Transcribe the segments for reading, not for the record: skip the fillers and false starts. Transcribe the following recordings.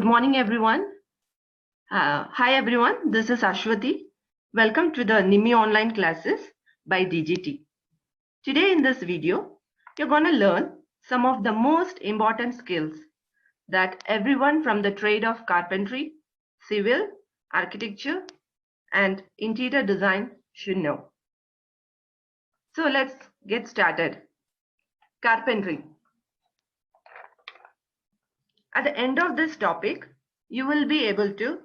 Good morning, everyone. Hi, everyone. This is Ashwati. Welcome to the NIMI online classes by DGT. Today in this video, you're going to learn some of the most important skills that everyone from the trade of carpentry, civil, architecture, and interior design should know. So let's get started. Carpentry. At the end of this topic, you will be able to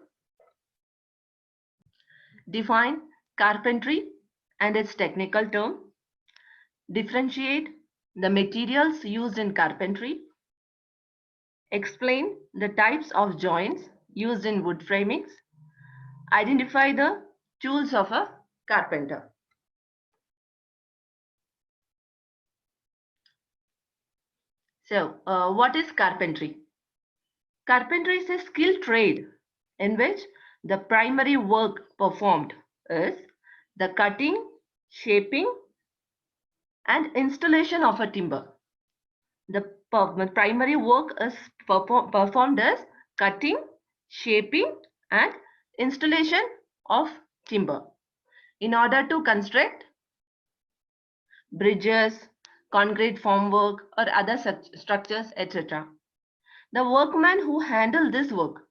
define carpentry and its technical term, differentiate the materials used in carpentry, explain the types of joints used in wood framings, identify the tools of a carpenter. So, what is carpentry? Carpentry is a skilled trade in which the primary work performed is the cutting, shaping, and installation of a timber. The primary work is performed as cutting, shaping, and installation of timber in order to construct bridges, concrete formwork, or other such structures, etc. The workman who handle this work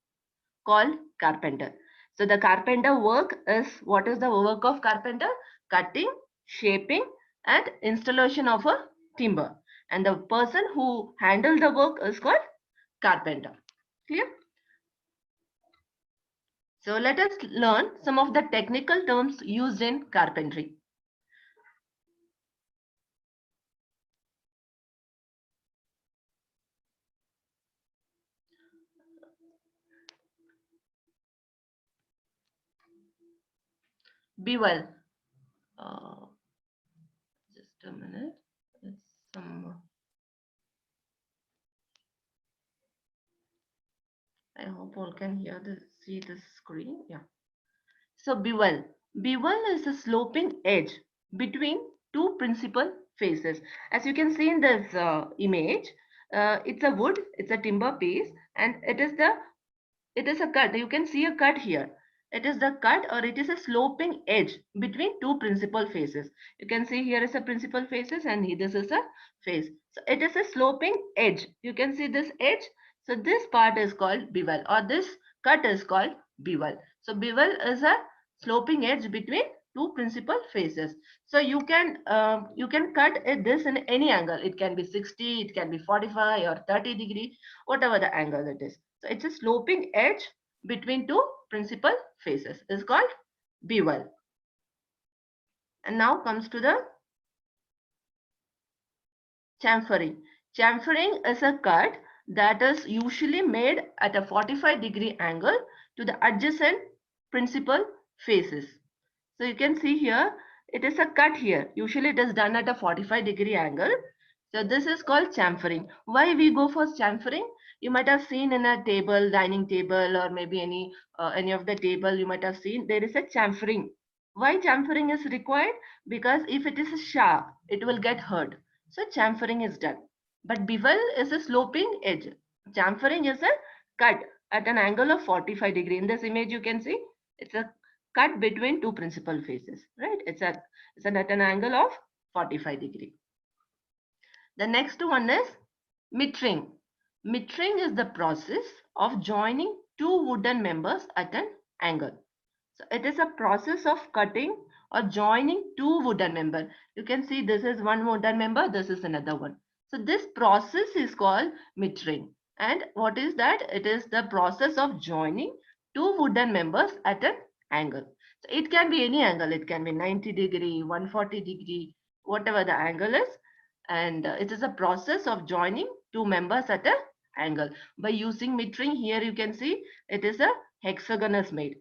called carpenter. So the carpenter work is, what is the work of carpenter? Cutting, shaping, and installation of a timber. And the person who handle the work is called carpenter. Clear? So let us learn some of the technical terms used in carpentry. Bevel. Just a minute. It's some. I hope all can see the screen. Yeah. So bevel. Bevel is a sloping edge between two principal faces. As you can see in this image, it's a wood, it's a timber piece, and it is a cut. You can see a cut here. It is the cut, or it is a sloping edge between two principal faces. You can see here is a principal faces, and this is a face. So it is a sloping edge. You can see this edge. So this part is called bevel, or this cut is called bevel. So bevel is a sloping edge between two principal faces. So you can cut this in any angle. It can be 60, it can be 45 or 30 degree, whatever the angle it is. So it's a sloping edge between two principal faces. It's called bevel. And now comes to the chamfering. Chamfering is a cut that is usually made at a 45-degree angle to the adjacent principal faces. So you can see here, it is a cut here. Usually it is done at a 45-degree angle. So this is called chamfering. Why we go for chamfering? You might have seen in a table, dining table, or maybe any of the table you might have seen, there is a chamfering. Why chamfering is required? Because if it is sharp, it will get hurt. So chamfering is done. But bevel is a sloping edge. Chamfering is a cut at an angle of 45 degree. In this image you can see it's a cut between two principal faces, right? It's at an angle of 45 degree. The next one is mitring. Mitring is the process of joining two wooden members at an angle. So it is a process of cutting or joining two wooden member. You can see this is one wooden member, this is another one. So this process is called mitring. And what is that? It is the process of joining two wooden members at an angle. So it can be any angle. It can be 90 degree, 140 degree, whatever the angle is. And it is a process of joining two members at an angle. By using mitring, here you can see it is a hexagon is made.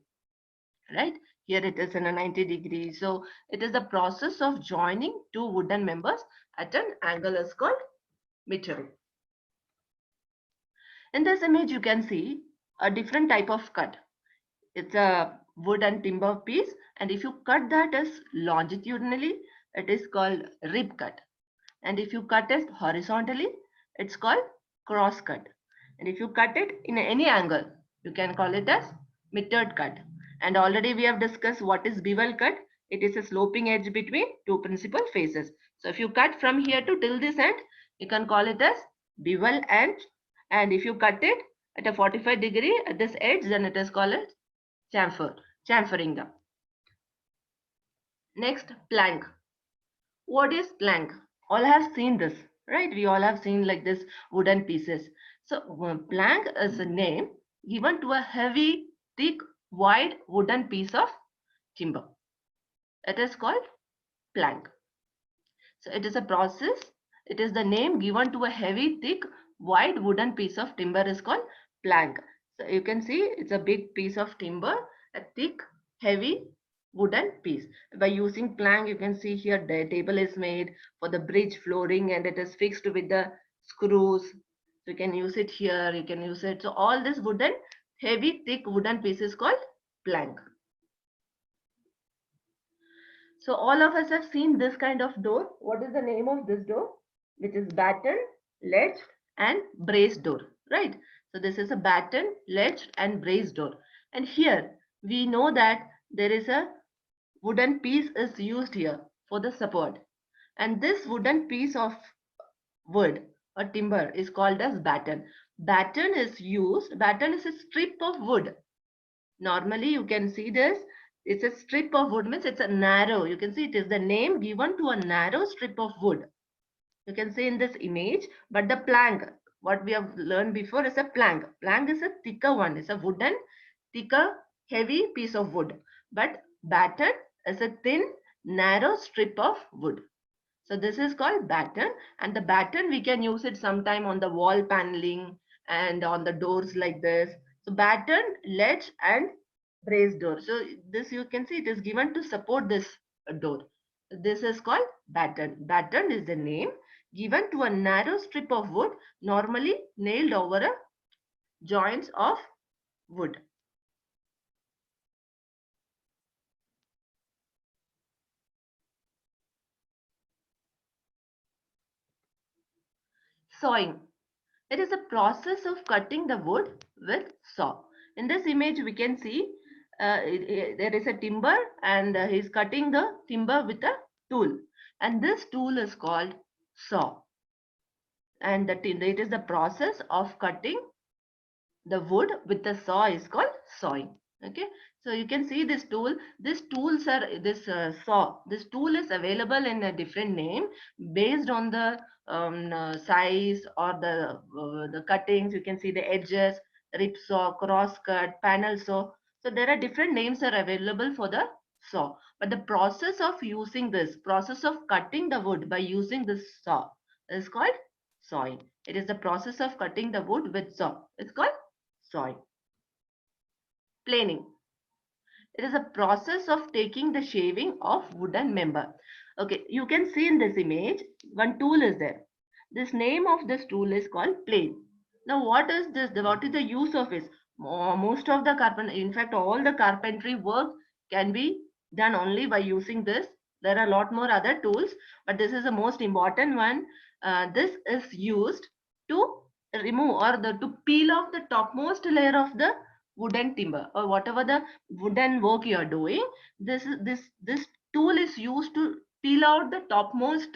Right, here it is in a 90 degree. So it is the process of joining two wooden members at an angle is called mitring. In this image you can see a different type of cut. It's a wood and timber piece, and if you cut that as longitudinally, it is called rib cut, and if you cut it horizontally, it's called cross cut. And if you cut it in any angle, you can call it as mitred cut. And already we have discussed what is bevel cut. It is a sloping edge between two principal faces. So if you cut from here to till this end, you can call it as bevel edge. And if you cut it at a 45 degree at this edge, then it is called as chamfer, chamfering them. Next, plank. What is plank? All have seen this, right? We all have seen like this wooden pieces. So plank is a name given to a heavy, thick, wide wooden piece of timber. It is called plank. So it is a process. It is the name given to a heavy, thick, wide wooden piece of timber is called plank. So you can see it's a big piece of timber, a thick, heavy wooden piece. By using plank, you can see here the table is made for the bridge flooring and it is fixed with the screws. So you can use it here, you can use it. So all this wooden, heavy, thick wooden piece is called plank. So all of us have seen this kind of door. What is the name of this door? Which is batten, ledge and brace door, right? So this is a batten, ledge and brace door. And here we know that there is a wooden piece is used here for the support. And this wooden piece of wood or timber is called as batten. Batten is used, batten is a strip of wood. Normally you can see this, it's a strip of wood, means it's a narrow, you can see it is the name given to a narrow strip of wood. You can see in this image, but the plank, what we have learned before is a plank. Plank is a thicker one, it's a wooden, thicker, heavy piece of wood. But batten is a thin, narrow strip of wood. So this is called batten, and the batten we can use it sometime on the wall paneling and on the doors like this. So batten, ledge and brace door. So this you can see it is given to support this door. This is called batten. Batten is the name given to a narrow strip of wood normally nailed over a joints of wood. Sawing. It is a process of cutting the wood with saw. In this image, we can see there is a timber and he's cutting the timber with a tool. And this tool is called saw. And it is the process of cutting the wood with the saw is called sawing. Okay, so you can see this tool. This saw. This tool is available in a different name based on the size or the cuttings. You can see the edges, rip saw, cross cut, panel saw. So there are different names are available for the saw. But the process of using this process of cutting the wood by using this saw is called sawing. It is the process of cutting the wood with saw. It's called sawing. Planing. It is a process of taking the shaving of wooden member. Okay, you can see in this image, one tool is there. This name of this tool is called plane. Now, what is this? What is the use of it? Most of the carpentry, in fact, all the carpentry work can be done only by using this. There are a lot more other tools, but this is the most important one. This is used to remove or to peel off the topmost layer of the wooden timber or whatever the wooden work you are doing. This tool is used to peel out the topmost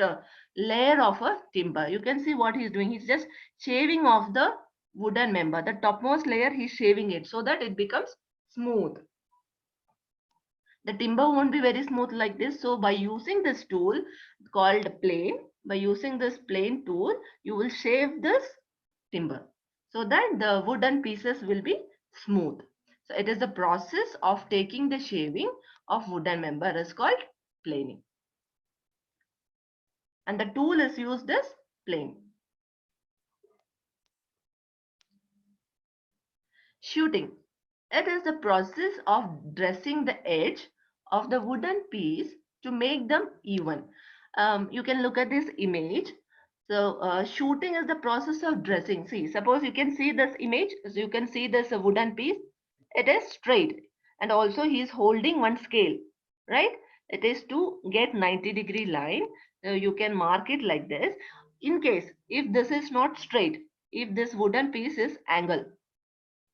layer of a timber. You can see what he's doing. He's just shaving off the wooden member, the topmost layer. He's shaving it so that it becomes smooth. The timber won't be very smooth like this. So by using this tool called plane, by using this plane tool, you will shave this timber so that the wooden pieces will be smooth. So it is the process of taking the shaving of wooden member is called planing. And the tool is used as plane. Shooting. It is the process of dressing the edge of the wooden piece to make them even. You can look at this image. So shooting is the process of dressing. See, suppose you can see this image. So you can see this wooden piece. It is straight and also he is holding one scale, right? It is to get 90-degree line. So you can mark it like this. In case if this is not straight, if this wooden piece is angle.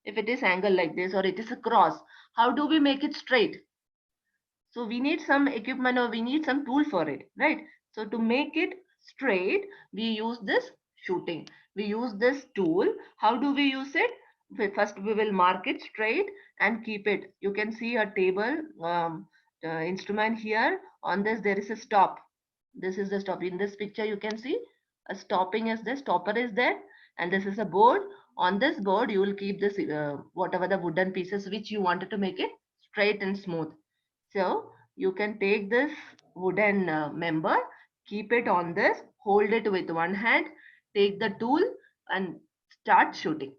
If it is angle like this or it is a cross, how do we make it straight? So we need some equipment or we need some tool for it, right? So to make it straight, we use this shooting. We use this tool. How do we use it? First, we will mark it straight and keep it. You can see a table instrument here. On this, there is a stop. This is the stop. In this picture, you can see a stopping is there, stopper is there, and this is a board. On this board, you will keep this whatever the wooden pieces which you wanted to make it straight and smooth. So you can take this wooden member, keep it on this, hold it with one hand, take the tool and start shooting.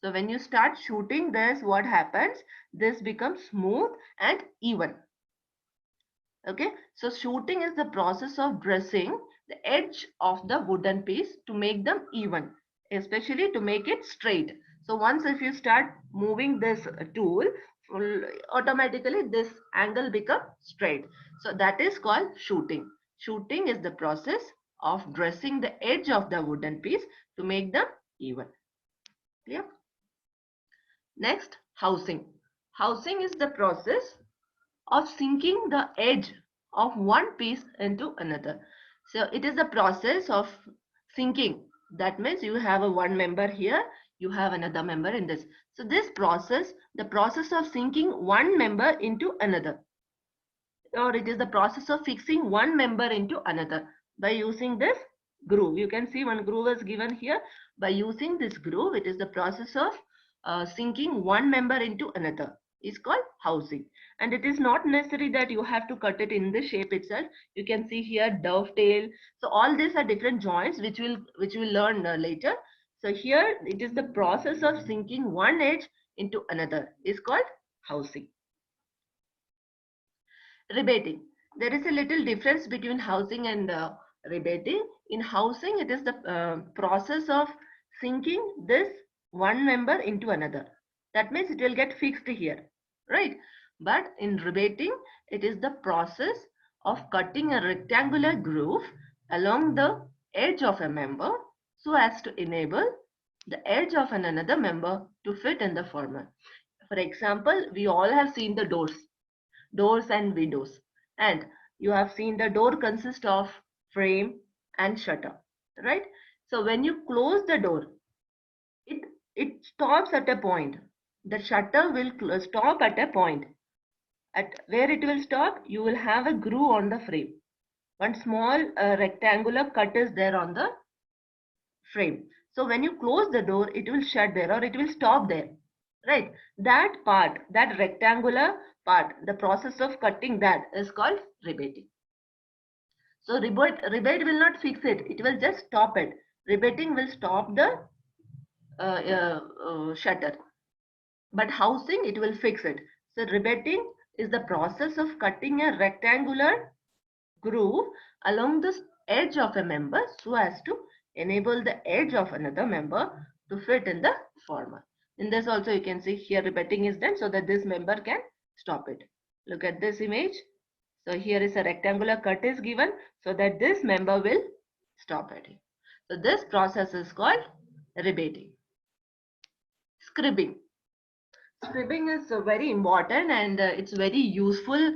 So when you start shooting this, what happens? This becomes smooth and even. Okay, so shooting is the process of dressing the edge of the wooden piece to make them even, especially to make it straight. So once if you start moving this tool, automatically this angle become straight. So that is called shooting. Shooting is the process of dressing the edge of the wooden piece to make them even. Clear? Next, housing. Housing is the process of sinking the edge of one piece into another. So it is the process of sinking. That means you have a one member here, you have another member in this. So this process, the process of sinking one member into another, or it is the process of fixing one member into another by using this groove. You can see one groove is given here. By using this groove, it is the process of sinking one member into another. Is called housing. And it is not necessary that you have to cut it in the shape itself. You can see here dovetail. So all these are different joints which we'll learn later. So here it is the process of sinking one edge into another is called housing. Rebating. There is a little difference between housing and rebating. In housing, it is the process of sinking this one member into another. That means it will get fixed here, right? But in rebating, it is the process of cutting a rectangular groove along the edge of a member so as to enable the edge of another member to fit in the former. For example, we all have seen the doors and windows, and you have seen the door consists of frame and shutter, right? So when you close the door, it stops at a point. The shutter will stop at a point. At where it will stop, you will have a groove on the frame. One small rectangular cut is there on the frame. So when you close the door, it will shut there or it will stop there, right? That part, that rectangular part, the process of cutting that is called rebating. So rebate will not fix it. It will just stop it. Rebating will stop the shutter. But housing, it will fix it. So rebating is the process of cutting a rectangular groove along the edge of a member so as to enable the edge of another member to fit in the former. In this also you can see here rebating is done so that this member can stop it. Look at this image. So here is a rectangular cut is given so that this member will stop it. So this process is called rebating. Scribbing. Scribbing is very important and it's very useful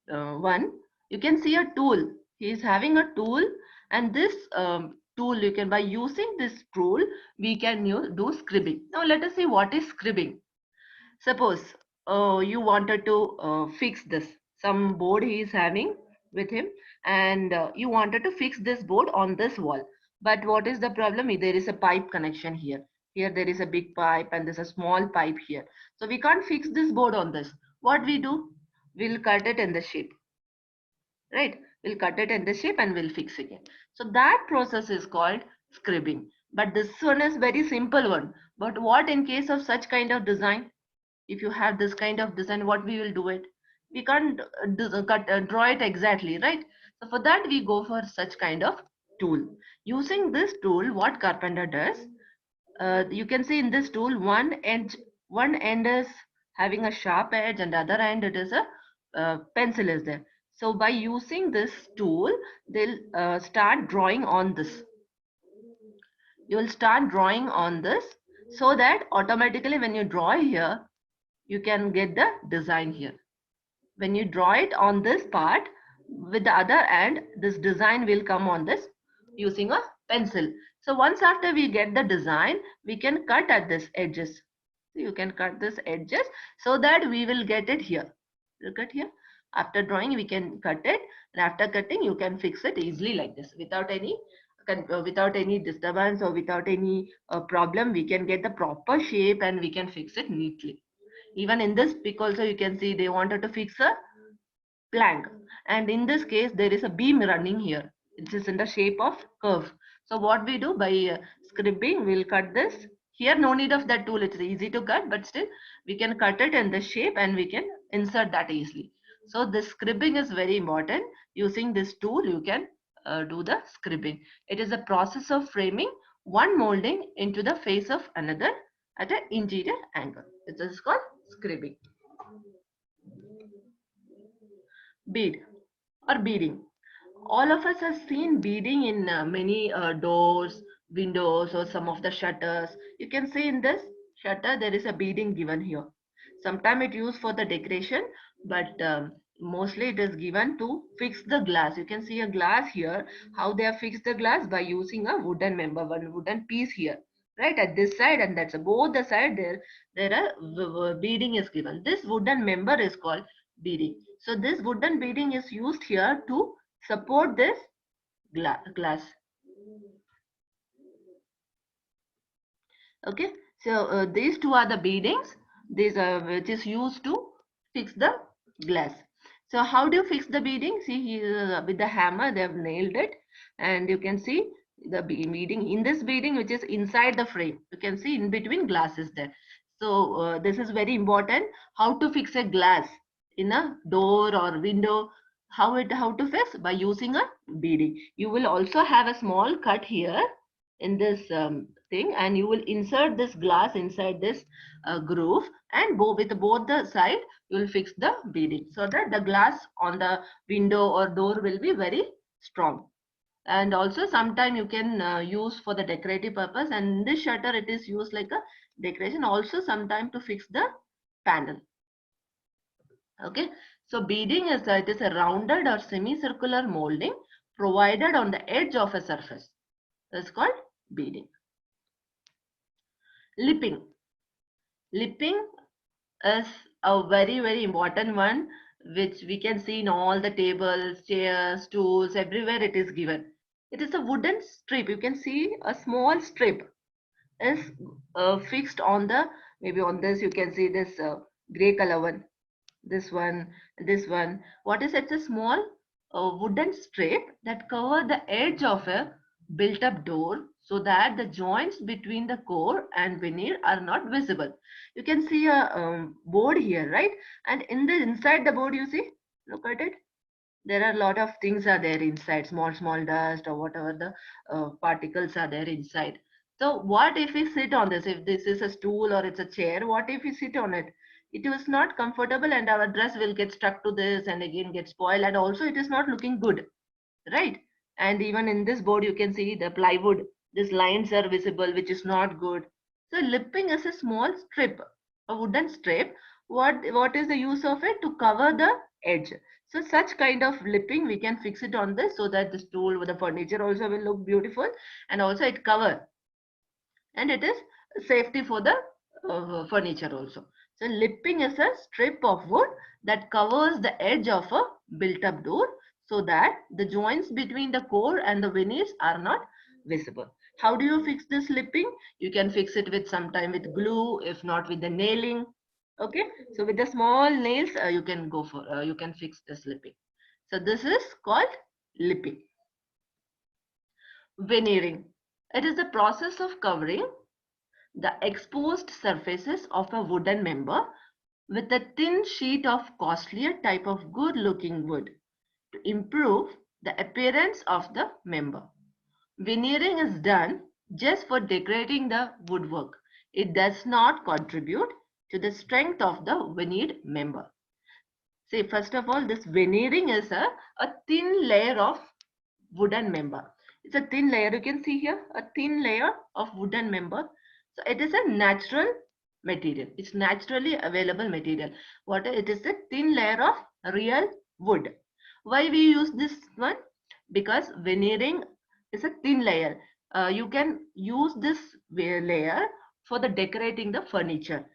one. You can see a tool. He is having a tool, and this tool you can, by using this tool, we can do scribbing. Now let us see what is scribbing. Suppose you wanted to fix this. Some board he is having with him, and you wanted to fix this board on this wall. But what is the problem? There is a pipe connection here. Here there is a big pipe and there's a small pipe here. So we can't fix this board on this. What we do? We'll cut it in the shape. Right? We'll cut it in the shape and we'll fix it. So that process is called scribbing. But this one is very simple one. But what in case of such kind of design? If you have this kind of design, what we will do it? We can't draw it exactly, right? So for that we go for such kind of tool. Using this tool, what carpenter does, you can see in this tool one end is having a sharp edge and the other end it is a pencil is there. So by using this tool, they'll start drawing on this. You will start drawing on this, so that automatically when you draw here, you can get the design here. When you draw it on this part, with the other end, this design will come on this using a pencil. So once after we get the design, we can cut at this edges. You can cut this edges so that we will get it here. Look at here. After drawing, we can cut it, and after cutting, you can fix it easily like this without any disturbance or without any problem. We can get the proper shape and we can fix it neatly. Even in this pic also, you can see they wanted to fix a plank, and in this case there is a beam running here. It is in the shape of curve. So what we do, by scribbing, we'll cut this here. No need of that tool, it's easy to cut, but still we can cut it in the shape and we can insert that easily. So this scribbing is very important. Using this tool you can do the scribbing. It is a process of framing one molding into the face of another at an interior angle. It is called scribbing. Bead or beading. All of us have seen beading in many doors, windows, or some of the shutters. You can see in this shutter there is a beading given here. Sometimes it used for the decoration, but mostly it is given to fix the glass. You can see a glass here, how they have fixed the glass by using a wooden member, one wooden piece here, right at this side, and that's both the side there are beading is given. This wooden member is called beading. So this wooden beading is used here to support this glass. Okay, so these two are the beadings. These are which is used to fix the glass. So how do you fix the beading? See here with the hammer they have nailed it, and you can see the beading in this beading which is inside the frame. You can see in between glasses there. So this is very important. How to fix a glass in a door or window? How to fix? By using a beading. You will also have a small cut here in this thing, and you will insert this glass inside this groove, and with both the side you will fix the beading so that the glass on the window or door will be very strong. And also sometime you can use for the decorative purpose, and this shutter it is used like a decoration, also sometime to fix the panel. Okay, so beading is it is a rounded or semicircular molding provided on the edge of a surface. That's called beading. Lipping. Lipping is a very important one, which we can see in all the tables, chairs, stools, everywhere it is given. It is a wooden strip. You can see a small strip is fixed on the, maybe on this you can see this gray color one, this one, this one. What is it? It's a small wooden strip that cover the edge of a built up door so that the joints between the core and veneer are not visible. You can see a board here, right? And in the inside the board, you see, look at it. There are a lot of things are there inside, small dust or whatever the particles are there inside. So what if we sit on this? If this is a stool or it's a chair, what if we sit on it? It is not comfortable and our dress will get stuck to this and again get spoiled, and also it is not looking good, right? And even in this board you can see the plywood, these lines are visible, which is not good. So lipping is a small strip, a wooden strip. What is the use of it? To cover the edge. So such kind of lipping we can fix it on this so that the stool with the furniture also will look beautiful, and also it cover, and it is safety for the furniture also. So lipping is a strip of wood that covers the edge of a built up door so that the joints between the core and the veneers are not visible. How do you fix this lipping? You can fix it with sometime with glue, if not with the nailing. Okay, so with the small nails you can go for you can fix this lipping. So this is called lipping. Veneering. It is the process of covering the exposed surfaces of a wooden member with a thin sheet of costlier type of good looking wood to improve the appearance of the member. Veneering is done just for decorating the woodwork. It does not contribute to the strength of the veneered member. See, first of all, this veneering is a thin layer of wooden member. It's a thin layer. You can see here a thin layer of wooden member. So it is a natural material. It's naturally available material. What it is a thin layer of real wood. Why we use this one? Because veneering is a thin layer. You can use this layer for the decorating the furniture.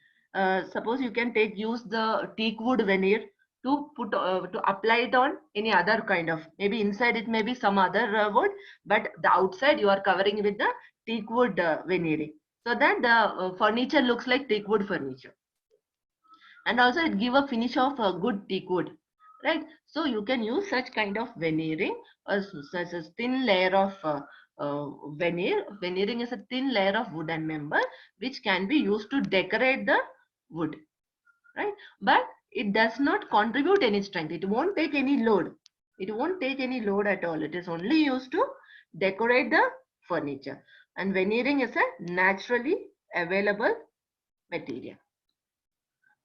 Suppose you can use the teak wood veneer to put to apply it on any other kind of, maybe inside it may be some other wood, but the outside you are covering with the teak wood veneering, so that the furniture looks like teak wood furniture, and also it give a finish of good teak wood, right? So you can use such kind of veneering, such a thin layer of veneering is a thin layer of wooden member which can be used to decorate the wood, right? But it does not contribute any strength. It won't take any load. It won't take any load at all. It is only used to decorate the furniture. And veneering is a naturally available material.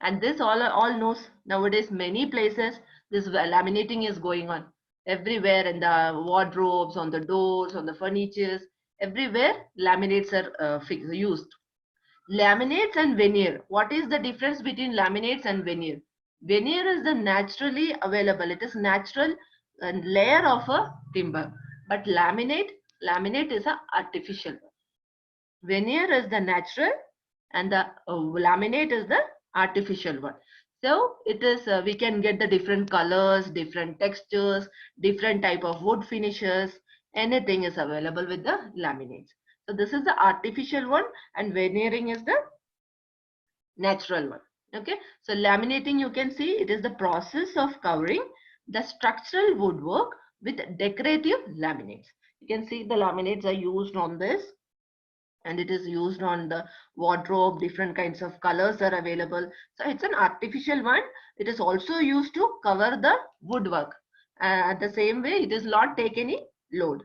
And this all knows nowadays many places this laminating is going on everywhere, in the wardrobes, on the doors, on the furnitures, everywhere laminates are used. Laminates and veneer. What is the difference between laminates and veneer? Veneer is the naturally available. It is natural layer of a timber. But laminate is a artificial. Veneer is the natural and the laminate is the artificial one. So it is we can get the different colors, different textures, different type of wood finishes. Anything is available with the laminates. So this is the artificial one, and veneering is the natural one. Okay, so laminating, you can see it is the process of covering the structural woodwork with decorative laminates. You can see the laminates are used on this, and it is used on the wardrobe. Different kinds of colors are available. So it's an artificial one. It is also used to cover the woodwork. At the same way, it does not take any load.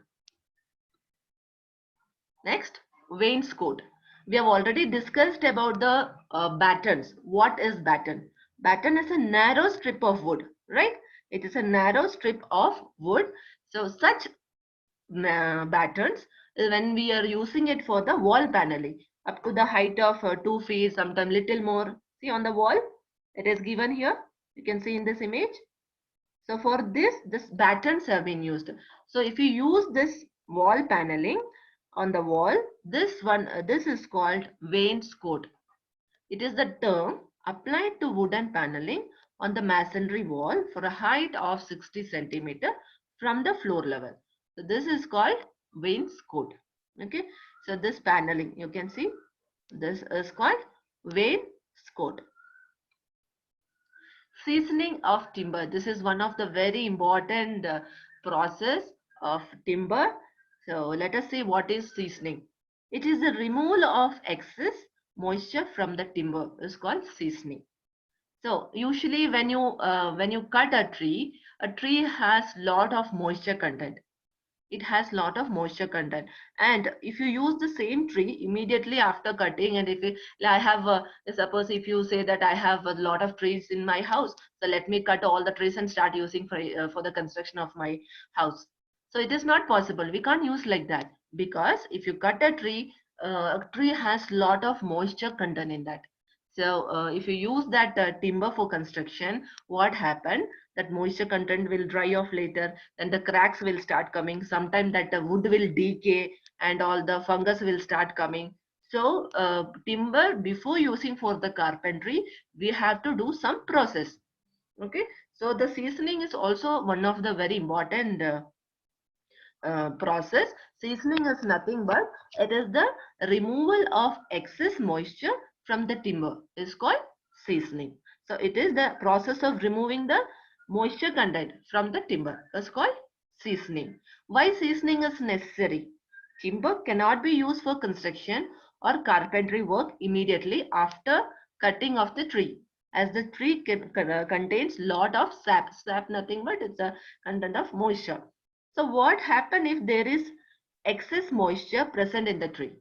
Next, wainscot. We have already discussed about the battens. What is batten? Batten is a narrow strip of wood, right? It is a narrow strip of wood. So such battens, when we are using it for the wall paneling, up to the height of 2 feet, sometimes little more. See on the wall, it is given here. You can see in this image. So for this battens have been used. So if you use this wall paneling on the wall, this is called wainscot. It is the term applied to wooden paneling on the masonry wall for a height of 60 centimeter from the floor level. So this is called wainscot. Okay. So this paneling, you can see, this is called wainscot. Seasoning of timber. This is one of the very important process of timber. So let us see what is seasoning. It is the removal of excess moisture from the timber is called seasoning. So usually when you cut a tree has lot of moisture content. It has lot of moisture content, and if you use the same tree immediately after cutting, and if I have suppose if you say that I have a lot of trees in my house, so let me cut all the trees and start using for the construction of my house. So it is not possible. We can't use like that, because if you cut a tree has lot of moisture content in that. So if you use that timber for construction, what happened, that moisture content will dry off later, then the cracks will start coming. Sometimes that the wood will decay and all the fungus will start coming. So timber, before using for the carpentry, we have to do some process. Okay, so the seasoning is also one of the very important process. Seasoning is nothing but it is the removal of excess moisture from the timber is called seasoning. So it is the process of removing the moisture content from the timber is called seasoning. Why seasoning is necessary? Timber cannot be used for construction or carpentry work immediately after cutting of the tree, as the tree contains lot of sap. Sap nothing but it's a content of moisture. So what happen if there is excess moisture present in the tree?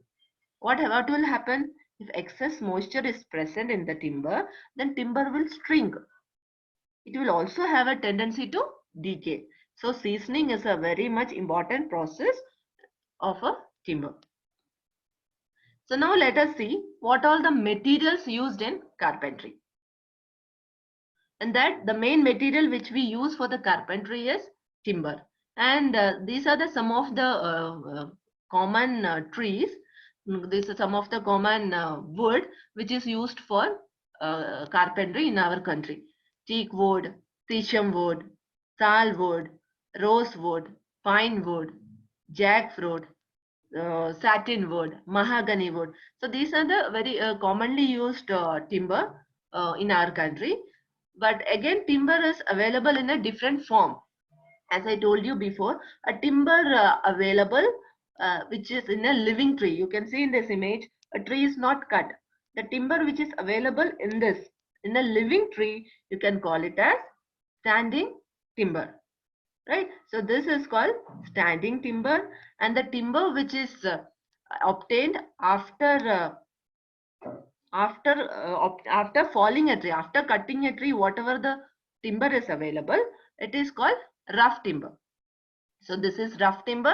What will happen if excess moisture is present in the timber? Then timber will shrink. It will also have a tendency to decay. So seasoning is a very much important process of a timber. So now let us see what all the materials used in carpentry. And that the main material which we use for the carpentry is timber. And these are the some of the common trees. These are some of the common wood which is used for carpentry in our country. Teak wood, shisham wood, sal wood, rose wood, pine wood, jackfruit, satin wood, mahogany wood. So these are the very commonly used timber in our country. But again, timber is available in a different form. As I told you before, a timber available which is in a living tree. You can see in this image, a tree is not cut. The timber which is available in this, in a living tree, you can call it as standing timber. Right? So this is called standing timber, and the timber which is obtained after falling a tree, after cutting a tree, whatever the timber is available, it is called rough timber. So this is rough timber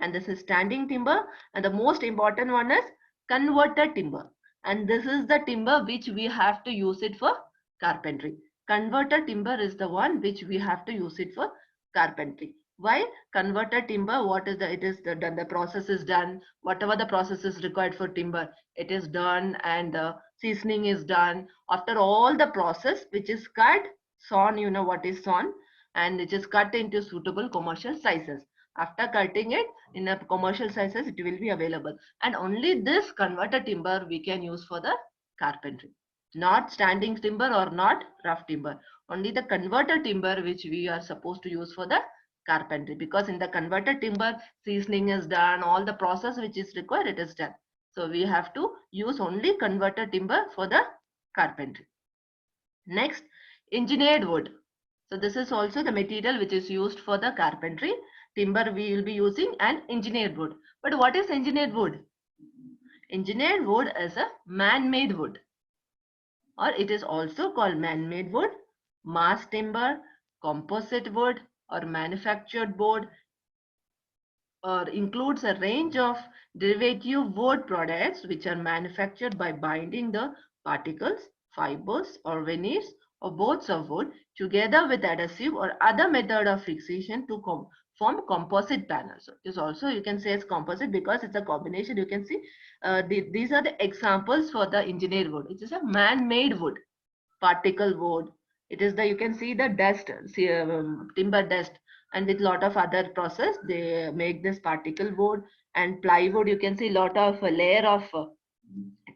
and this is standing timber, and the most important one is converted timber, and this is the timber which we have to use it for carpentry. Converted timber is the one which we have to use it for carpentry. Why? Converted timber, what is the, it is the done, the process is done, whatever the process is required for timber, it is done, and seasoning is done. After all the process, which is cut, sawn, you know what is sawn, and it is cut into suitable commercial sizes. After cutting it in a commercial sizes, it will be available, and only this converted timber we can use for the carpentry. Not standing timber or not rough timber, only the converted timber which we are supposed to use for the carpentry, because in the converted timber seasoning is done, all the process which is required, it is done. So we have to use only converted timber for the carpentry. Next, engineered wood. So this is also the material which is used for the carpentry. Timber we will be using, and engineered wood. But what is engineered wood? Engineered wood is a man-made wood, or it is also called man-made wood, mass timber, composite wood, or manufactured board, or includes a range of derivative wood products which are manufactured by binding the particles, fibers, or veneers or boards of wood together with adhesive or other method of fixation to form composite panels. So it is also, you can say, it's composite because it's a combination. You can see these are the examples for the engineered wood. It is a man-made wood, particle wood. It is the, you can see the dust, see, timber dust, and with lot of other process they make this particle wood. And plywood, you can see lot of layer of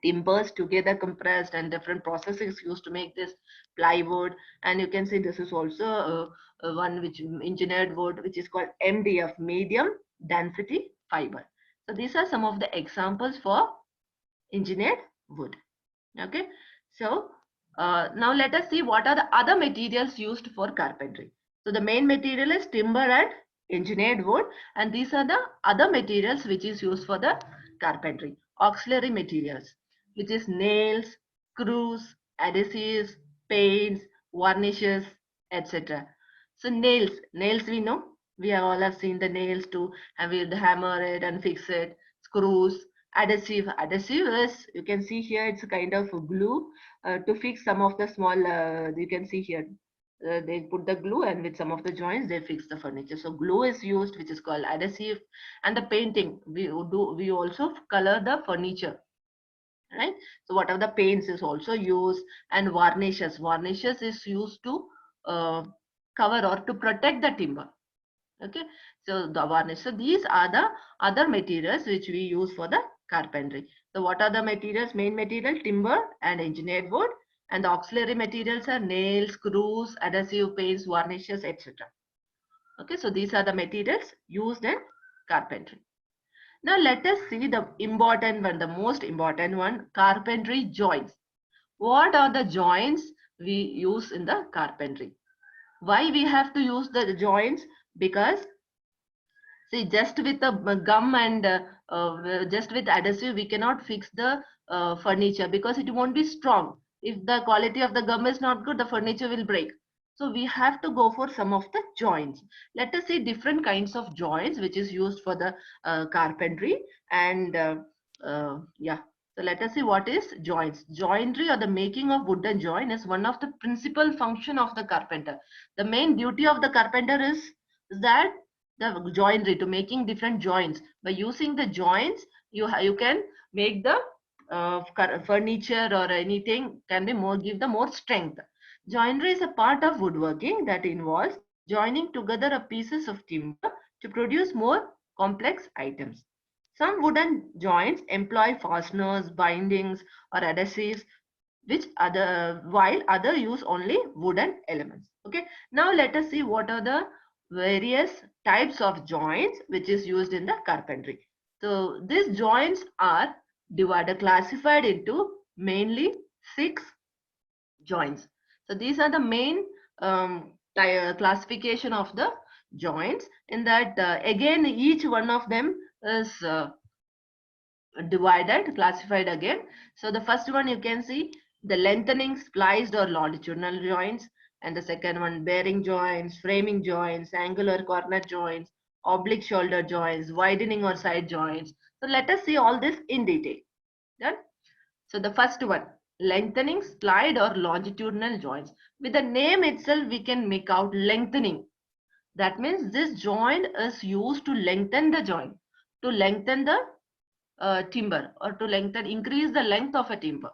timbers together compressed, and different processes used to make this plywood. And you can see this is also one which engineered wood, which is called MDF, medium density fiber. So these are some of the examples for engineered wood. Okay, so now let us see what are the other materials used for carpentry. So the main material is timber and engineered wood, and these are the other materials which is used for the carpentry. Auxiliary materials, which is nails, screws, adhesives, paints, varnishes, etc. So nails we know, we all have seen the nails to have we'll hammer it and fix it. Screws, adhesive is, you can see here, it's a kind of glue to fix some of the small you can see here, they put the glue, and with some of the joints they fix the furniture. So glue is used, which is called adhesive. And the painting, we also color the furniture, right? So whatever the paints is also used. And varnishes is used to cover or to protect the timber. Okay, so the varnish. So these are the other materials which we use for the carpentry. So what are the materials? Main material timber and engineered wood, and the auxiliary materials are nails, screws, adhesive, paints, varnishes, etc. Okay, so these are the materials used in carpentry. Now let us see the important one, the most important one, carpentry joints. What are the joints we use in the carpentry? Why we have to use the joints? Because see, just with the gum and just with adhesive, we cannot fix the furniture because it won't be strong. If the quality of the gum is not good, the furniture will break. So we have to go for some of the joints. Let us see different kinds of joints which is used for the carpentry. And yeah, so let us see what is joints. Joinery or the making of wooden joint is one of the principal function of the carpenter. The main duty of the carpenter is that the joinery, to making different joints. By using the joints, you can make the furniture or anything can be more, give the more strength. Joinery is a part of woodworking that involves joining together a pieces of timber to produce more complex items. Some wooden joints employ fasteners, bindings, or adhesives, while other use only wooden elements. Okay. Now let us see what are the various types of joints which is used in the carpentry. So these joints are classified into mainly 6 joints. So these are the main classification of the joints. In that, again, each one of them is classified again. So the first one you can see the lengthening, spliced or longitudinal joints, and the second one bearing joints, framing joints, angular corner joints, oblique shoulder joints, widening or side joints. So let us see all this in detail. Done. So the first one, lengthening, slide or longitudinal joints. With the name itself, we can make out lengthening. That means this joint is used to lengthen the joint, to lengthen the timber, or to increase the length of a timber.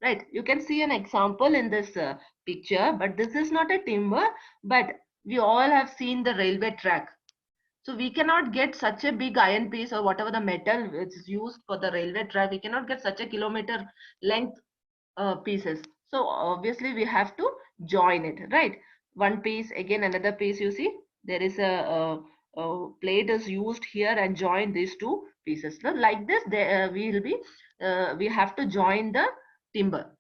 Right. You can see an example in this picture, but this is not a timber, but we all have seen the railway track. So we cannot get such a big iron piece or whatever the metal which is used for the railway track. We cannot get such a kilometer length pieces. So obviously we have to join it, right? One piece, again another piece, you see there is a plate is used here and join these two pieces. So like this, we have to join the timber.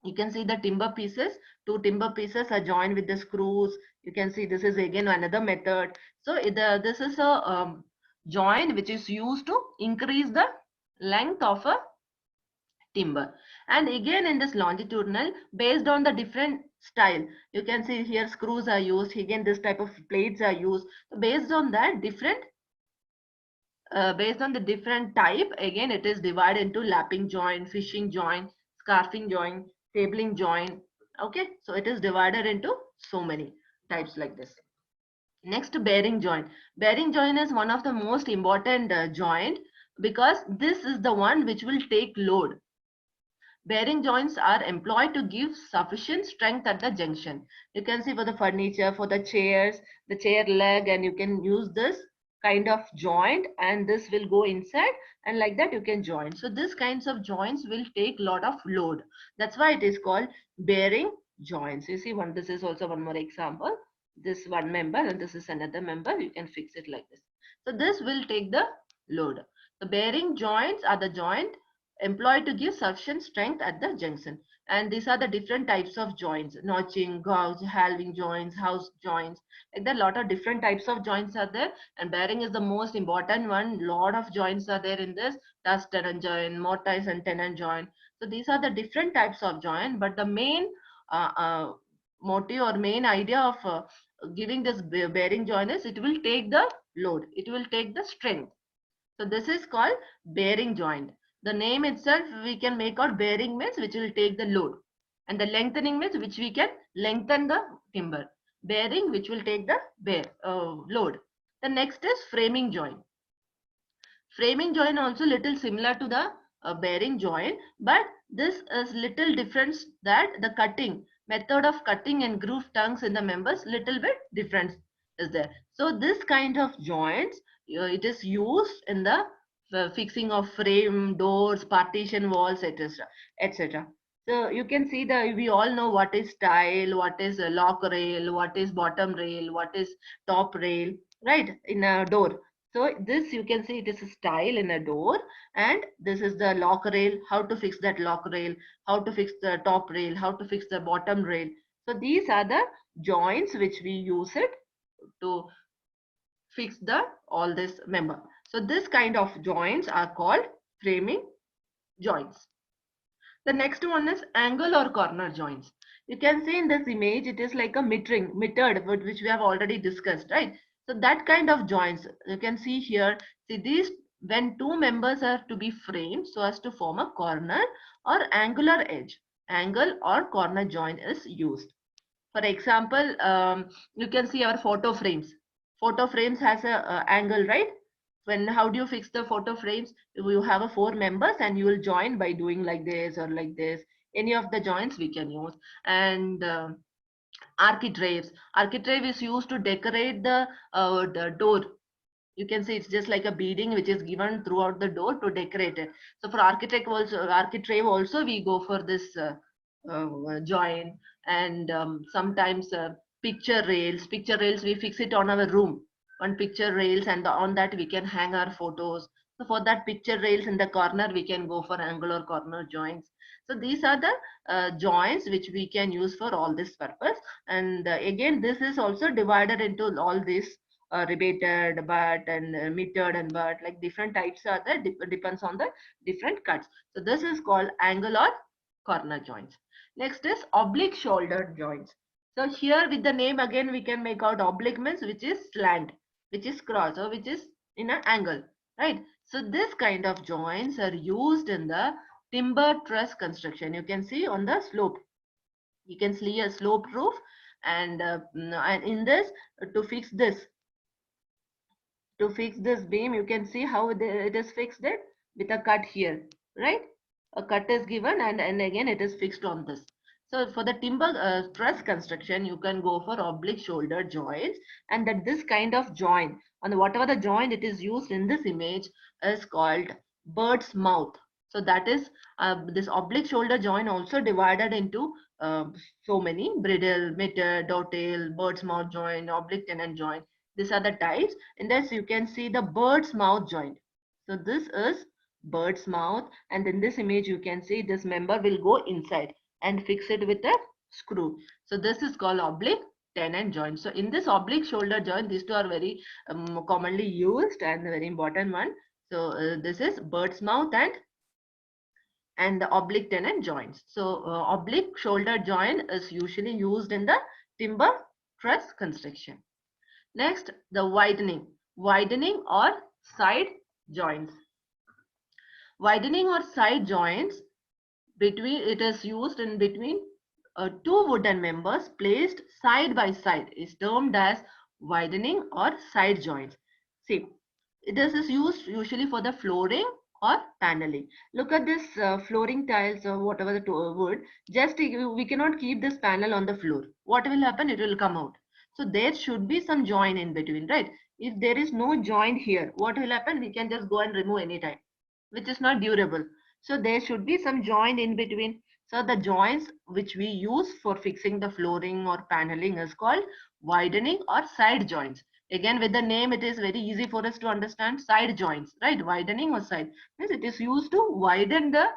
You can see the timber pieces, 2 timber pieces are joined with the screws. You can see this is again another method. So this is a joint which is used to increase the length of a timber. And again in this longitudinal, based on the different style, you can see here screws are used, again this type of plates are used. Based on that based on the different type, again it is divided into lapping joint, fishing joint, scarfing joint, tabling joint. Okay, so it is divided into so many types like this. Next, bearing joint. Bearing joint is one of the most important joint, because this is the one which will take load. Bearing joints are employed to give sufficient strength at the junction. You can see for the furniture, for the chairs, the chair leg, and you can use this kind of joint, and this will go inside, and like that you can join. So this kinds of joints will take lot of load. That's why it is called bearing joints. You see this is also one more example. This one member and this is another member. You can fix it like this. So this will take the load. The bearing joints are the joint employed to give sufficient strength at the junction. And these are the different types of joints: notching, gouge, halving joints, house joints. Like that, lot of different types of joints are there. And bearing is the most important one. Lot of joints are there in this: tusk tenon joint, mortise and tenon joint. So these are the different types of joint. But the main motive or main idea of giving this bearing joint is it will take the load. It will take the strength. So this is called bearing joint. The name itself we can make out bearing means which will take the load, and the lengthening means which we can lengthen the timber. Bearing which will take the load. The next is framing joint. Framing joint also little similar to the bearing joint, but this is little difference that the cutting method of cutting and groove tongues in the members little bit difference is there. So this kind of joints it is used in the fixing of frame, doors, partition walls, etc., etc. So you can see we all know what is tile, what is a lock rail, what is bottom rail, what is top rail, right, in a door. So this you can see it is a style in a door, and this is the lock rail, how to fix that lock rail, how to fix the top rail, how to fix the bottom rail. So these are the joints which we use it to fix the all this member. So this kind of joints are called framing joints. The next one is angle or corner joints. You can see in this image, it is like a mitred, which we have already discussed, right? So that kind of joints, you can see here, see these, when two members are to be framed so as to form a corner or angular edge, angle or corner joint is used. For example, you can see our photo frames. Photo frames has a angle, right? When how do you fix the photo frames? You have a four members and you will join by doing like this or like this. Any of the joints we can use. And architraves. Architrave is used to decorate the door. You can see it's just like a beading which is given throughout the door to decorate it. So for architrave also we go for this join. And sometimes picture rails we fix it on our room, on picture rails, and on that we can hang our photos. So for that picture rails in the corner we can go for angular corner joints. So these are the joints which we can use for all this purpose. And again, this is also divided into all these rebated but and metered and but, like different types are there, depends on the different cuts. So this is called angle or corner joints. Next is oblique shoulder joints. So here with the name again we can make out oblique means which is slant, which is cross, or which is in an angle, right? So this kind of joints are used in the timber truss construction. You can see on the slope, you can see a slope roof. And in this, to fix this, beam, you can see how it is fixed it with a cut here, right? A cut is given, and again it is fixed on this. So for the timber truss construction, you can go for oblique shoulder joints, and that this kind of joint, on whatever the joint it is used in this image, is called bird's mouth. So that is this oblique shoulder joint also divided into so many: bridle, mitre, dovetail, bird's mouth joint, oblique tenon joint. These are the types. In this, you can see the bird's mouth joint. So this is bird's mouth, and in this image, you can see this member will go inside and fix it with a screw. So this is called oblique tenon joint. So in this oblique shoulder joint, these two are very commonly used and very important one. So this is bird's mouth and the oblique tenon joints. So oblique shoulder joint is usually used in the timber truss construction. Next, the widening or side joints. Widening or side joints, between it is used in between two wooden members placed side by side, is termed as widening or side joints. See, this is used usually for the flooring or paneling. Look at this flooring tiles or whatever the wood. Just we cannot keep this panel on the floor. What will happen? It will come out. So there should be some joint in between, right? If there is no joint here, what will happen? We can just go and remove anytime, which is not durable. So there should be some joint in between. So the joints which we use for fixing the flooring or paneling is called widening or side joints. Again, with the name, it is very easy for us to understand. Side joints, right? Widening or side means it is used to widen the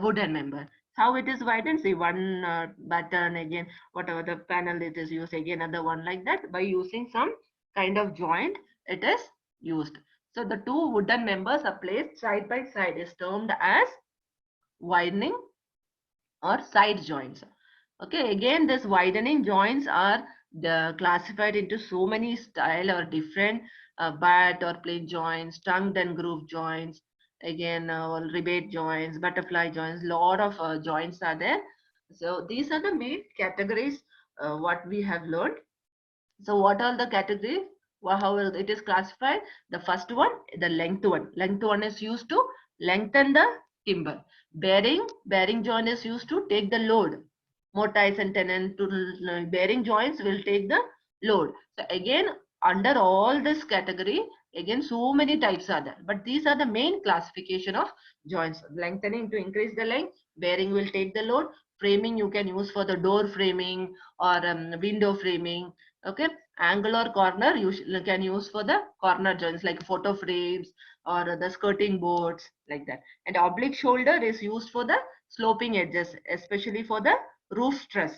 wooden member. How it is widened? See, one button, again, whatever the panel it is used, again another one, like that. By using some kind of joint, it is used. So the two wooden members are placed side by side is termed as widening or side joints. Okay, again, this widening joints are classified into so many style or different bat or plain joints, tongued and groove joints, again rebate joints, butterfly joints. Lot of joints are there. So these are the main categories what we have learned. So what are the categories? Well, how it is classified? The first one, the length one. Length one is used to lengthen the timber. Bearing joint is used to take the load. Mortise and tenon to bearing joints will take the load. So again, under all this category, again so many types are there. But these are the main classification of joints. Lengthening to increase the length. Bearing will take the load. Framing you can use for the door framing or window framing. Okay, angular corner you can use for the corner joints like photo frames or the skirting boards, like that. And oblique shoulder is used for the sloping edges, especially for the roof truss.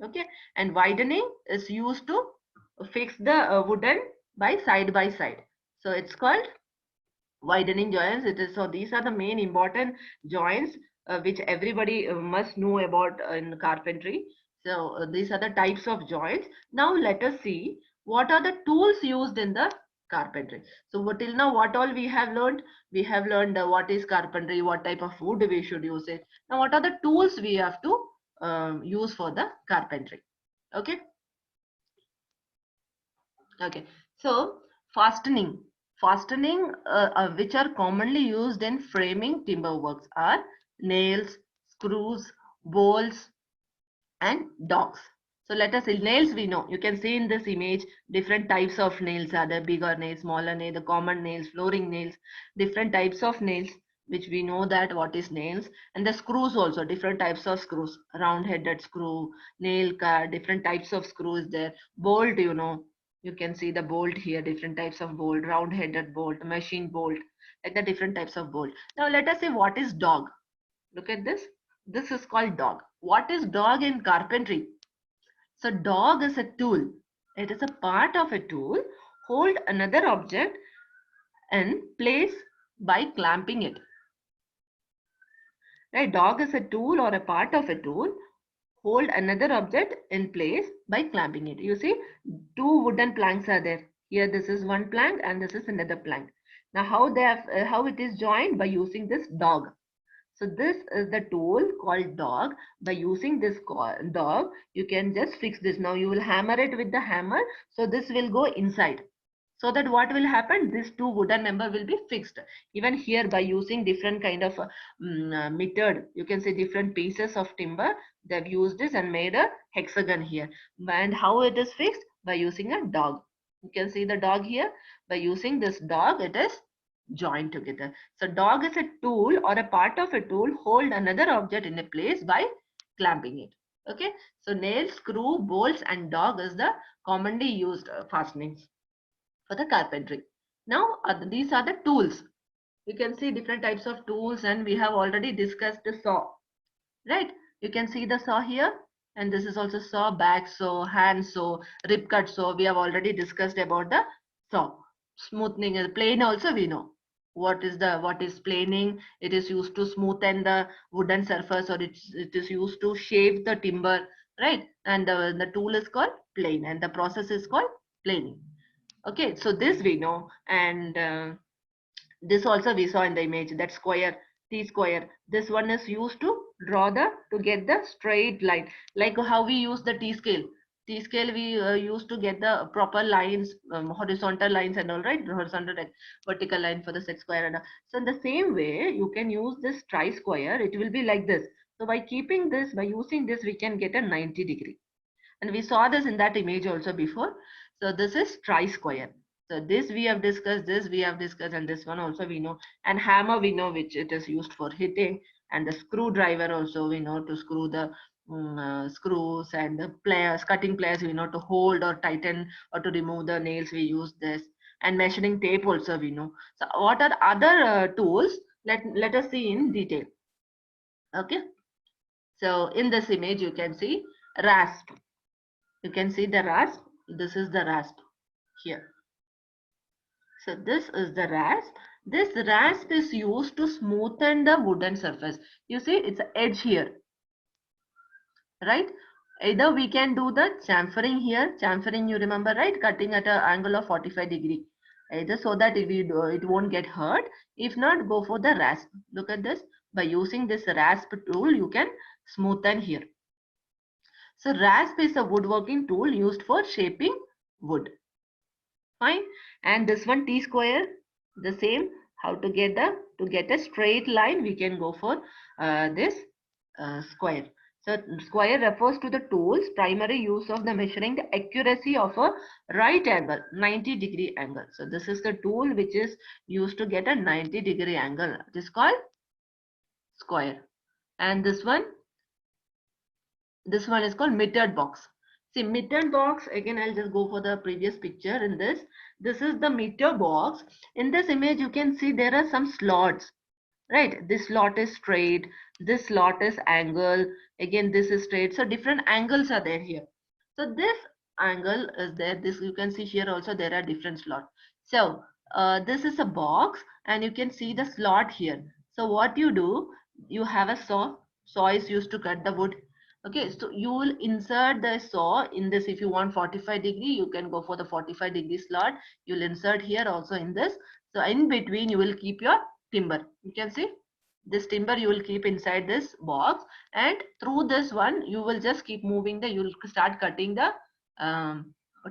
Okay, and widening is used to fix the wooden by side. So it's called widening joints. It is, so these are the main important joints which everybody must know about in carpentry. So these are the types of joints. Now let us see what are the tools used in the carpentry. So till now what all we have learned? We have learned what is carpentry, what type of wood we should use it. Now what are the tools we have to use for the carpentry? Okay. Okay. So fastening. Fastening which are commonly used in framing timber works are nails, screws, bolts, and dogs. So let us see, nails we know. You can see in this image different types of nails are there, bigger nails, smaller nails, the common nails, flooring nails, different types of nails which we know that what is nails, and the screws also, different types of screws, round headed screw, nail cut, different types of screws there. Bolt, you know, you can see the bolt here, different types of bolt, round headed bolt, machine bolt, like the different types of bolt. Now let us see what is dog. Look at this. This is called dog. What is dog in carpentry? So dog is a tool. It is a part of a tool. Hold another object in place by clamping it. Right? Dog is a tool or a part of a tool. Hold another object in place by clamping it. You see, two wooden planks are there. Here, this is one plank and this is another plank. Now, how it is joined? By using this dog. So this is the tool called dog. By using this dog, you can just fix this. Now you will hammer it with the hammer. So this will go inside. So that what will happen? This two wooden member will be fixed. Even here by using different kind of metered, you can say different pieces of timber. They've used this and made a hexagon here. And how it is fixed? By using a dog. You can see the dog here. By using this dog, it is joined together. So dog is a tool or a part of a tool, hold another object in a place by clamping it. Okay. So nail, screw, bolts and dog is the commonly used fastenings for the carpentry. Now these are the tools. You can see different types of tools and we have already discussed the saw. Right. You can see the saw here. And this is also saw, back saw, hand saw, rip cut saw. We have already discussed about the saw. Smoothing is plane also we know what is planing. It is used to smoothen the wooden surface, or it is used to shave the timber, right? And the tool is called plane and the process is called planing. Okay, so this we know. And this also we saw in the image, that square, t-square. This one is used to draw to get the straight line, like how we use the t-scale. T-scale we use to get the proper lines, horizontal lines and all, right? Horizontal and vertical line for the set square and all. So in the same way you can use this tri-square. It will be like this. So by keeping this, by using this, we can get a 90 degree. And we saw this in that image also before. So this is tri-square. So this we have discussed, this we have discussed, and this one also we know. And hammer we know which it is used for hitting, and the screwdriver also we know to screw the screws, and the pliers, cutting pliers we know to hold or tighten or to remove the nails, we use this. And measuring tape also we know. So what are other tools? Let us see in detail. Okay. So in this image you can see rasp. You can see the rasp. This is the rasp here. So this is the rasp. This rasp is used to smoothen the wooden surface. You see, it's an edge here, right? Either we can do the chamfering here. Chamfering, you remember, right? Cutting at an angle of 45 degree. Either so that it won't get hurt. If not, go for the rasp. Look at this. By using this rasp tool, you can smoothen here. So rasp is a woodworking tool used for shaping wood. Fine. And this one t-square, the same. How to get a straight line, we can go for this square. So square refers to the tool's primary use of the measuring the accuracy of a right angle, 90 degree angle. So this is the tool which is used to get a 90 degree angle. It is called square. And this one is called metered box. See, metered box, again I'll just go for the previous picture. In this is the meter box. In this image you can see there are some slots, right? This slot is straight, this slot is angle, again this is straight. So different angles are there here. So this angle is there, this you can see here also there are different slots. So this is a box and you can see the slot here. So what you do, you have a saw. Saw is used to cut the wood. Okay, so you will insert the saw in this. If you want 45 degree, you can go for the 45 degree slot. You'll insert here also in this. So in between, you will keep your timber. You can see this timber you will keep inside this box, and through this one you will just keep moving the, you will start cutting the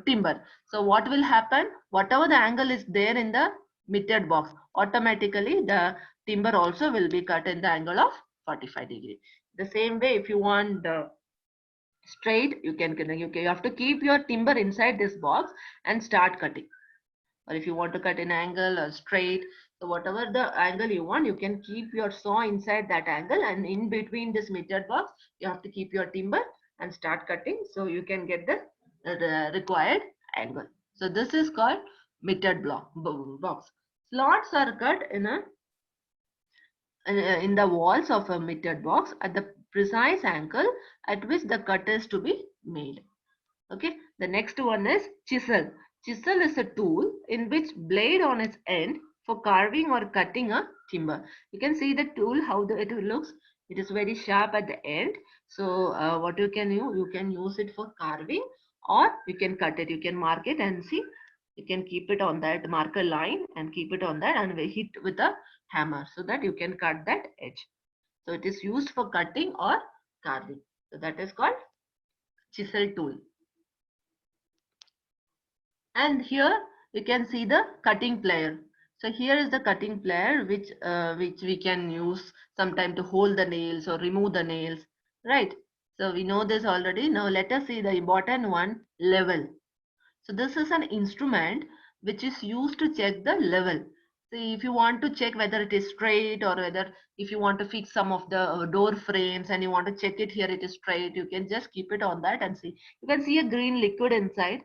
timber. So what will happen, whatever the angle is there in the metered box, automatically the timber also will be cut in the angle of 45 degree. The same way, if you want straight, you have to keep your timber inside this box and start cutting. Or if you want to cut an angle or straight, so whatever the angle you want, you can keep your saw inside that angle, and in between this metered box you have to keep your timber and start cutting, so you can get the required angle. So this is called metered box. Slots are cut in the walls of a metered box at the precise angle at which the cut is to be made. Okay, the next one is chisel. Chisel is a tool in which blade on its end for carving or cutting a timber. You can see the tool, how it looks. It is very sharp at the end. So what you can use, you can use it for carving, or you can cut it. You can mark it and see. You can keep it on that marker line and keep it on that and hit with a hammer so that you can cut that edge. So it is used for cutting or carving. So that is called chisel tool. And here you can see the cutting plier. So here is the cutting plier which we can use sometime to hold the nails or remove the nails, right? So we know this already. Now let us see the important one, level. So this is an instrument which is used to check the level. See, if you want to check whether it is straight, or whether if you want to fix some of the door frames and you want to check it here it is straight, you can just keep it on that and see. You can see a green liquid inside,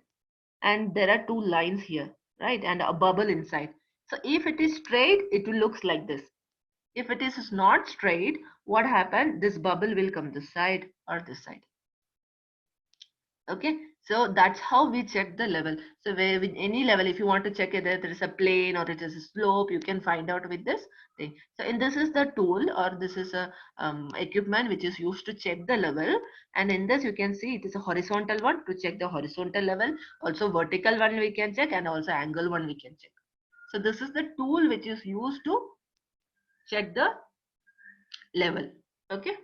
and there are two lines here, right, and a bubble inside. So if it is straight, it will looks like this. If it is not straight, what happened, this bubble will come this side or this side. Okay, so that's how we check the level. So where with any level, if you want to check whether there is a plane or it is a slope, you can find out with this thing. So in this is the tool, or this is a equipment which is used to check the level, and in this you can see it is a horizontal one to check the horizontal level, also vertical one we can check, and also angle one we can check. So this is the tool which is used to check the level. Okay,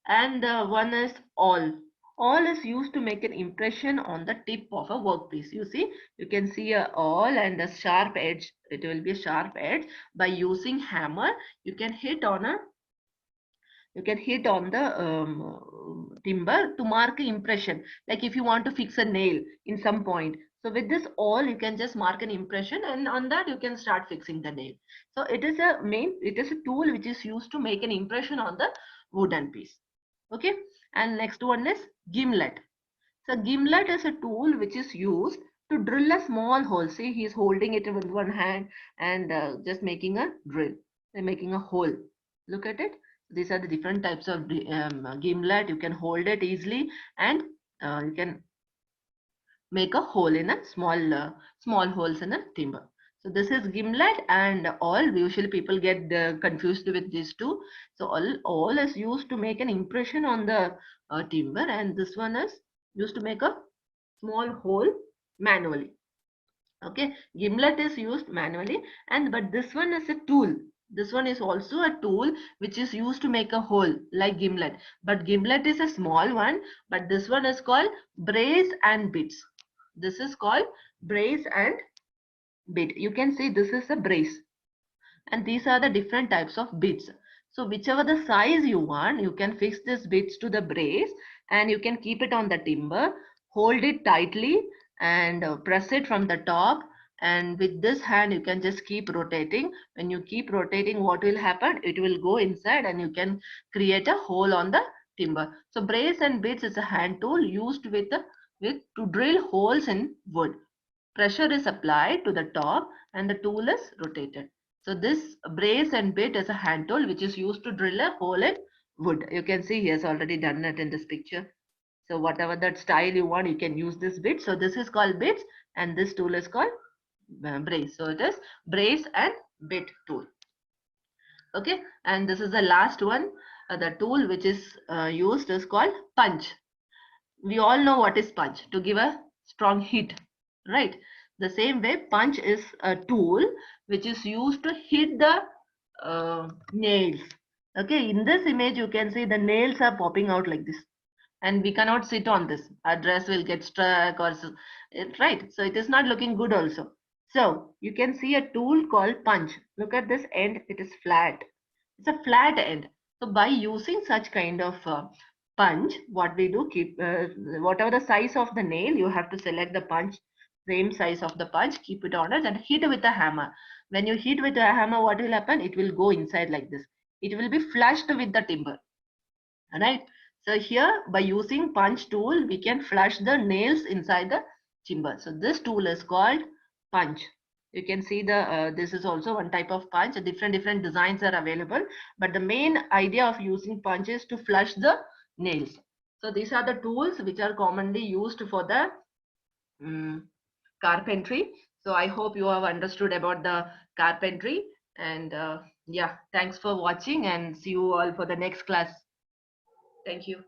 and one is awl. Awl is used to make an impression on the tip of a workpiece. You see, you can see a awl and a sharp edge. It will be a sharp edge. By using hammer, you can hit on the timber to mark an impression. Like if you want to fix a nail in some point, so with this awl you can just mark an impression, and on that you can start fixing the nail. So it is a tool which is used to make an impression on the wooden piece. Okay, and next one is gimlet. So gimlet is a tool which is used to drill a small hole. See, he is holding it with one hand and just making a drill. They're making a hole. Look at it. These are the different types of gimlet. You can hold it easily, and you can make a hole in a small holes in a timber. So this is gimlet and awl. Usually people get confused with these two. So awl is used to make an impression on the timber, and this one is used to make a small hole manually. Okay, gimlet is used manually, and but this one is a tool. This one is also a tool which is used to make a hole like gimlet. But gimlet is a small one, but this one is called brace and bits. This is called brace and bit. You can see this is a brace, and these are the different types of bits. So whichever the size you want, you can fix these bits to the brace, and you can keep it on the timber, hold it tightly, and press it from the top. And with this hand you can just keep rotating. When you keep rotating, what will happen, it will go inside and you can create a hole on the timber. So brace and bits is a hand tool used with to drill holes in wood. Pressure is applied to the top and the tool is rotated. So this brace and bit is a hand tool which is used to drill a hole in wood. You can see he has already done it in this picture. So whatever that style you want, you can use this bit. So this is called bits, and this tool is called brace. So it is brace and bit tool. Okay, and this is the last one. The tool which is used is called punch. We all know what is punch, to give a strong hit, right? The same way, punch is a tool which is used to hit the nails. Okay, in this image you can see the nails are popping out like this, and we cannot sit on this. Our dress will get stuck or so, right? So it is not looking good also. So you can see a tool called punch. Look at this end, it is flat. It's a flat end. So by using such kind of punch, what we do, keep whatever the size of the nail, you have to select the punch, same size of the punch, keep it on it and hit with a hammer. When you hit with a hammer, what will happen? It will go inside like this. It will be flushed with the timber. Right. So here by using punch tool, we can flush the nails inside the timber. So this tool is called punch. You can see the this is also one type of punch. Different designs are available, but the main idea of using punch is to flush the nails. So these are the tools which are commonly used for the carpentry. So I hope you have understood about the carpentry, and yeah, thanks for watching and see you all for the next class. Thank you.